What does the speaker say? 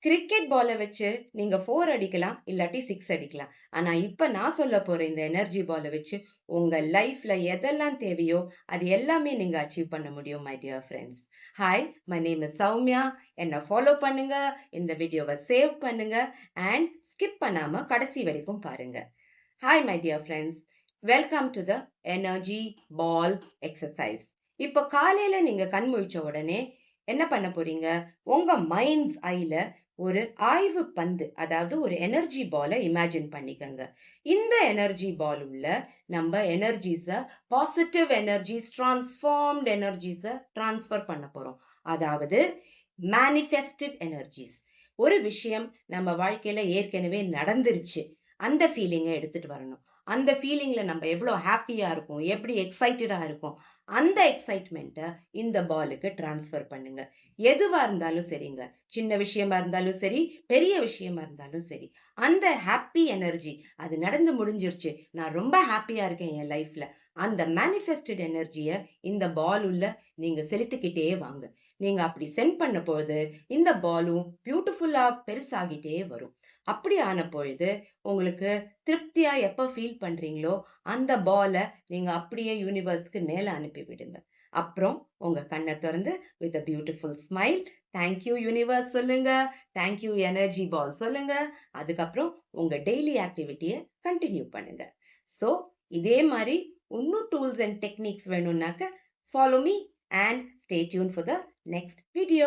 Cricket பாலை வச்சு நீங்க 4 அடிக்கலாம், இல்லாட்டி 6 அடிக்கலாம். ஆனா இப்ப நான் சொல்ல போற இந்த எனர்ஜி பாலை வச்சு உங்க லைஃப்ல எதெல்லாம் தேவையோ அது எல்லாமே நீங்க அச்சீவ் பண்ண முடியும் my dear friends. Hi, my name is Soumya. என்ன ஃபாலோ பண்ணுங்க, இந்த வீடியோவை சேவ் பண்ணுங்க அண்ட் ஸ்கிப் பண்ணாம கடைசி வரைக்கும் பாருங்க. Hi my dear friends, welcome to the energy ball exercise. இப்போ காலையில நீங்க கண் முழிச்ச உடனே என்ன பண்ண போறீங்க? உங்க மைண்ட்ஸ் ஐல ஒரு ஆய்வு பந்து, அதாவது ஒரு எனர்ஜி பாலை இமேஜின் பண்ணிக்கங்க. இந்த எனர்ஜி பால் உள்ள நம்ம எனர்ஜிஸ, பாசிட்டிவ் எனர்ஜிஸ், டிரான்ஸ்ஃபார்ம்ட் எனர்ஜிஸ டிரான்ஸ்ஃபர் பண்ண போறோம். அதாவது மேனிஃபெஸ்டட் எனர்ஜிஸ். ஒரு விஷயம் நம்ம வாழ்க்கையில ஏற்கனவே நடந்துருச்சு, அந்த ஃபீலிங்கை எடுத்துட்டு வரணும். அந்த ஃபீலிங்ல நம்ம எவ்வளவு ஹாப்பியா இருக்கும், எப்படி எக்ஸைட்டடா இருக்கும், அந்த எக்ஸைட்மெண்ட்டை இந்த பாலுக்கு டிரான்ஸ்ஃபர் பண்ணுங்க. எதுவா இருந்தாலும் சரிங்க, சின்ன விஷயமா இருந்தாலும் சரி, பெரிய விஷயமா இருந்தாலும் சரி, அந்த ஹாப்பி எனர்ஜி, அது நடந்து முடிஞ்சிருச்சு, நான் ரொம்ப ஹாப்பியா இருக்கேன் என் லைஃப்ல, அந்த மேனிஃபெஸ்டட் எனர்ஜியை இந்த பால் உள்ள நீங்க செலுத்திக்கிட்டே வாங்க. நீங்க அப்படி சென்ட் பண்ண பொழுது இந்த பாலும் பியூட்டிஃபுல்லா பெருசாகிட்டே வரும். அப்படி ஆன பொழுது உங்களுக்கு திருப்தியா எப்ப ஃபீல் பண்றீங்களோ அந்த பாலை நீங்க அப்படியே யூனிவர்ஸ்க்கு மேல அனுப்பி விடுங்க. அப்புறம் உங்க கண்ணை திறந்து with a beautiful smile thank you universe சொல்லுங்க, தேங்க்யூ எனர்ஜி பால் சொல்லுங்க. அதுக்கப்புறம் உங்க டெய்லி ஆக்டிவிட்டியை கண்டினியூ பண்ணுங்க. ஸோ இதே மாதிரி இன்னும் டூல்ஸ் அண்ட் டெக்னிக்ஸ் வேணும்னாக்க follow me and stay tune for the next video.